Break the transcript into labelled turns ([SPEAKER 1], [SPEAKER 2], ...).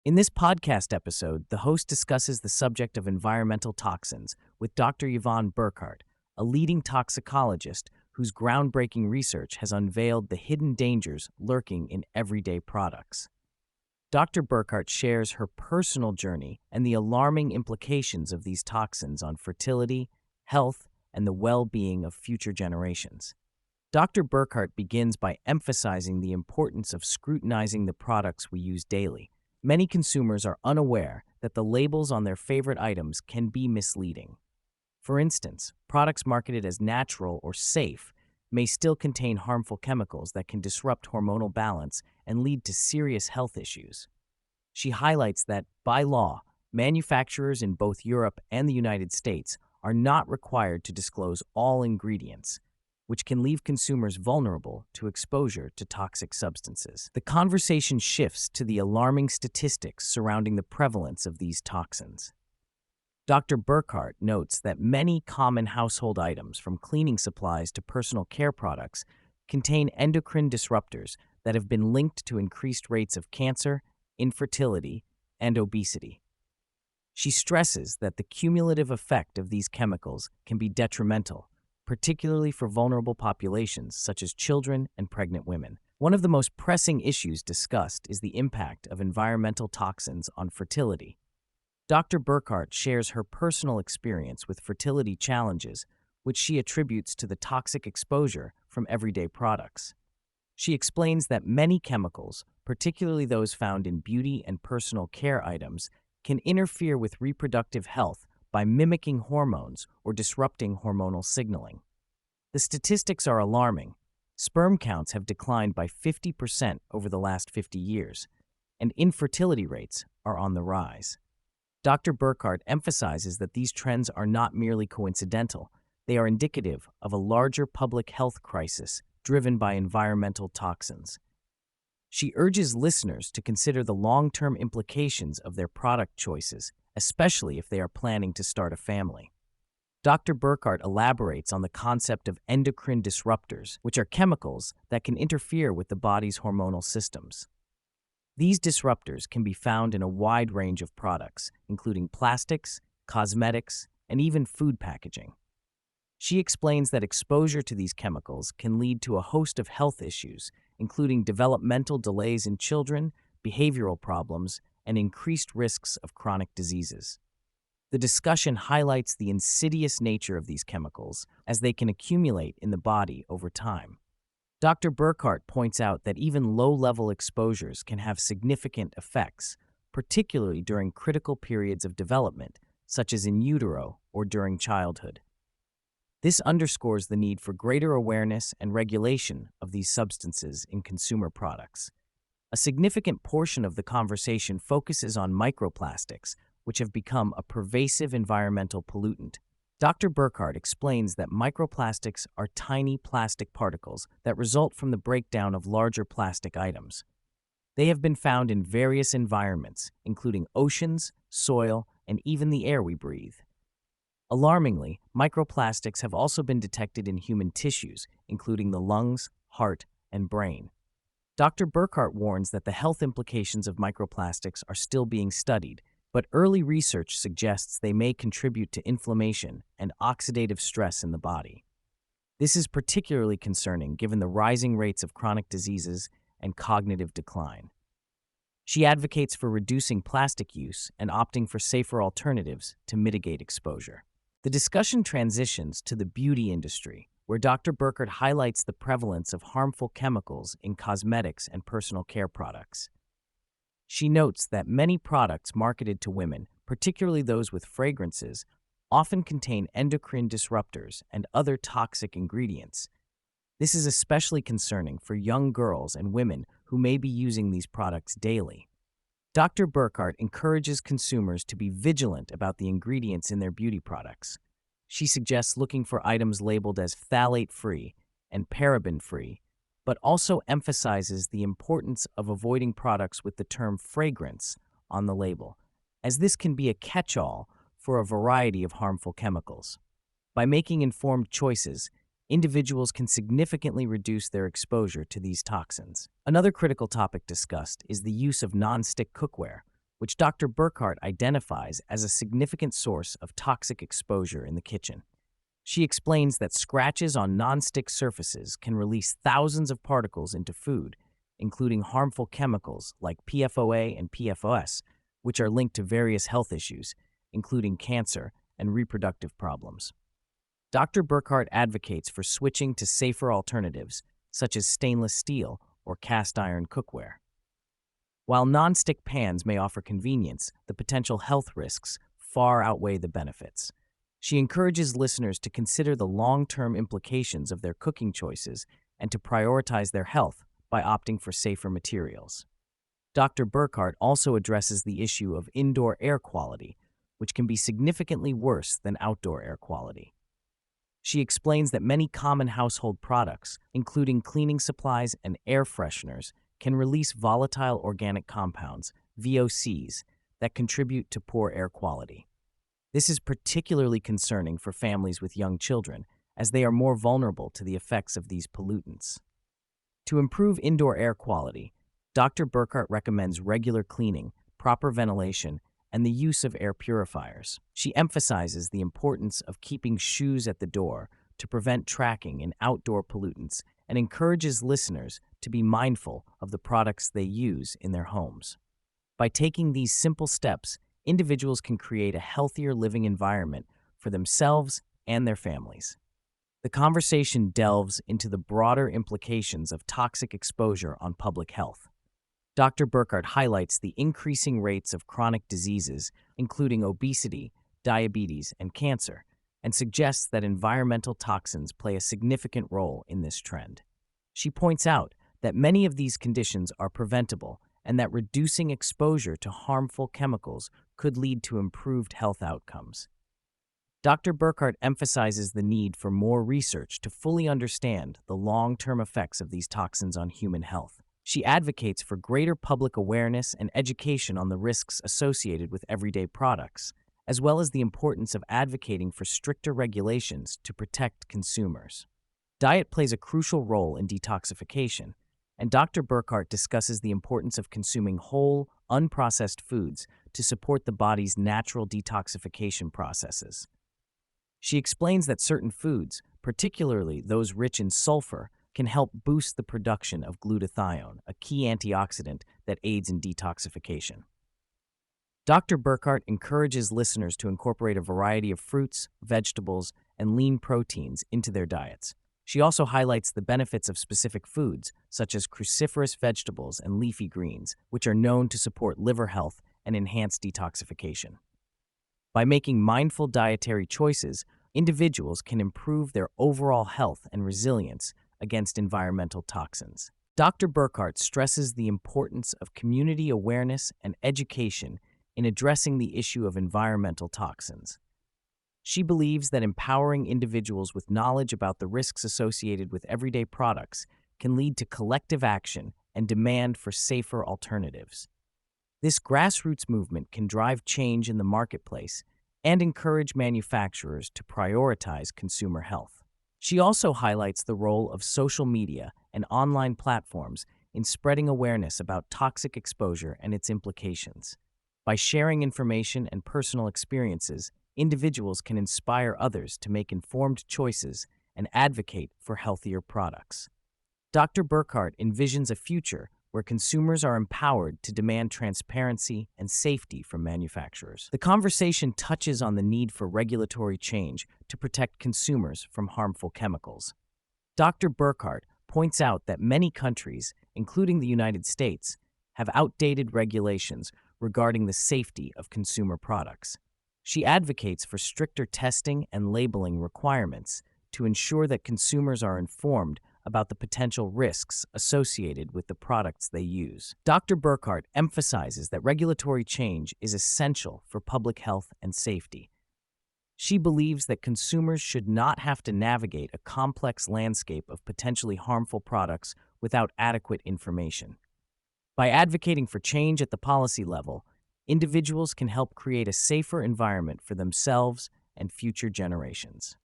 [SPEAKER 1] In this podcast episode, the host discusses the subject of environmental toxins with Dr. Yvonne Burkart, a leading toxicologist whose groundbreaking research has unveiled the hidden dangers lurking in everyday products. Dr. Burkart shares her personal journey and the alarming implications of these toxins on fertility, health, and the well-being of future generations. Dr. Burkart begins by emphasizing the importance of scrutinizing the products we use daily. Many consumers are unaware that the labels on their favorite items can be misleading. For instance, products marketed as natural or safe may still contain harmful chemicals that can disrupt hormonal balance and lead to serious health issues. She highlights that, by law, manufacturers in both Europe and the United States are not required to disclose all ingredients, which can leave consumers vulnerable to exposure to toxic substances. The conversation shifts to the alarming statistics surrounding the prevalence of these toxins. Dr. Burkart notes that many common household items, from cleaning supplies to personal care products, contain endocrine disruptors that have been linked to increased rates of cancer, infertility, and obesity. She stresses that the cumulative effect of these chemicals can be detrimental, particularly for vulnerable populations such as children and pregnant women. One of the most pressing issues discussed is the impact of environmental toxins on fertility. Dr. Burkart shares her personal experience with fertility challenges, which she attributes to the toxic exposure from everyday products. She explains that many chemicals, particularly those found in beauty and personal care items, can interfere with reproductive health by mimicking hormones or disrupting hormonal signaling. The statistics are alarming. Sperm counts have declined by 50% over the last 50 years, and infertility rates are on the rise. Dr. Burkart emphasizes that these trends are not merely coincidental. They are indicative of a larger public health crisis driven by environmental toxins. She urges listeners to consider the long-term implications of their product choices, especially if they are planning to start a family. Dr. Burkart elaborates on the concept of endocrine disruptors, which are chemicals that can interfere with the body's hormonal systems. These disruptors can be found in a wide range of products, including plastics, cosmetics, and even food packaging. She explains that exposure to these chemicals can lead to a host of health issues, including developmental delays in children, behavioral problems, and increased risks of chronic diseases. The discussion highlights the insidious nature of these chemicals as they can accumulate in the body over time. Dr. Burkart points out that even low-level exposures can have significant effects, particularly during critical periods of development, such as in utero or during childhood. This underscores the need for greater awareness and regulation of these substances in consumer products. A significant portion of the conversation focuses on microplastics, which have become a pervasive environmental pollutant. Dr. Burkart explains that microplastics are tiny plastic particles that result from the breakdown of larger plastic items. They have been found in various environments, including oceans, soil, and even the air we breathe. Alarmingly, microplastics have also been detected in human tissues, including the lungs, heart, and brain. Dr. Burkart warns that the health implications of microplastics are still being studied, but early research suggests they may contribute to inflammation and oxidative stress in the body. This is particularly concerning given the rising rates of chronic diseases and cognitive decline. She advocates for reducing plastic use and opting for safer alternatives to mitigate exposure. The discussion transitions to the beauty industry, where Dr. Burkart highlights the prevalence of harmful chemicals in cosmetics and personal care products. She notes that many products marketed to women, particularly those with fragrances, often contain endocrine disruptors and other toxic ingredients. This is especially concerning for young girls and women who may be using these products daily. Dr. Burkart encourages consumers to be vigilant about the ingredients in their beauty products. She suggests looking for items labeled as phthalate-free and paraben-free, but also emphasizes the importance of avoiding products with the term fragrance on the label, as this can be a catch-all for a variety of harmful chemicals. By making informed choices, individuals can significantly reduce their exposure to these toxins. Another critical topic discussed is the use of non-stick cookware, which Dr. Burkart identifies as a significant source of toxic exposure in the kitchen. She explains that scratches on nonstick surfaces can release thousands of particles into food, including harmful chemicals like PFOA and PFOS, which are linked to various health issues, including cancer and reproductive problems. Dr. Burkart advocates for switching to safer alternatives, such as stainless steel or cast iron cookware. While nonstick pans may offer convenience, the potential health risks far outweigh the benefits. She encourages listeners to consider the long-term implications of their cooking choices and to prioritize their health by opting for safer materials. Dr. Burkart also addresses the issue of indoor air quality, which can be significantly worse than outdoor air quality. She explains that many common household products, including cleaning supplies and air fresheners, can release volatile organic compounds, VOCs, that contribute to poor air quality. This is particularly concerning for families with young children, as they are more vulnerable to the effects of these pollutants. To improve indoor air quality, Dr. Burkart recommends regular cleaning, proper ventilation, and the use of air purifiers. She emphasizes the importance of keeping shoes at the door to prevent tracking in outdoor pollutants and encourages listeners to be mindful of the products they use in their homes. By taking these simple steps, individuals can create a healthier living environment for themselves and their families. The conversation delves into the broader implications of toxic exposure on public health. Dr. Burkart highlights the increasing rates of chronic diseases, including obesity, diabetes, and cancer, and suggests that environmental toxins play a significant role in this trend. She points out that many of these conditions are preventable and that reducing exposure to harmful chemicals could lead to improved health outcomes. Dr. Burkart emphasizes the need for more research to fully understand the long-term effects of these toxins on human health. She advocates for greater public awareness and education on the risks associated with everyday products, as well as the importance of advocating for stricter regulations to protect consumers. Diet plays a crucial role in detoxification, and Dr. Burkart discusses the importance of consuming whole, unprocessed foods to support the body's natural detoxification processes. She explains that certain foods, particularly those rich in sulfur, can help boost the production of glutathione, a key antioxidant that aids in detoxification. Dr. Burkart encourages listeners to incorporate a variety of fruits, vegetables, and lean proteins into their diets. She also highlights the benefits of specific foods, such as cruciferous vegetables and leafy greens, which are known to support liver health and enhance detoxification. By making mindful dietary choices, individuals can improve their overall health and resilience against environmental toxins. Dr. Burkart stresses the importance of community awareness and education in addressing the issue of environmental toxins. She believes that empowering individuals with knowledge about the risks associated with everyday products can lead to collective action and demand for safer alternatives. This grassroots movement can drive change in the marketplace and encourage manufacturers to prioritize consumer health. She also highlights the role of social media and online platforms in spreading awareness about toxic exposure and its implications. By sharing information and personal experiences, individuals can inspire others to make informed choices and advocate for healthier products. Dr. Burkart envisions a future where consumers are empowered to demand transparency and safety from manufacturers. The conversation touches on the need for regulatory change to protect consumers from harmful chemicals. Dr. Burkart points out that many countries, including the United States, have outdated regulations regarding the safety of consumer products. She advocates for stricter testing and labeling requirements to ensure that consumers are informed about the potential risks associated with the products they use. Dr. Burkart emphasizes that regulatory change is essential for public health and safety. She believes that consumers should not have to navigate a complex landscape of potentially harmful products without adequate information. By advocating for change at the policy level, individuals can help create a safer environment for themselves and future generations.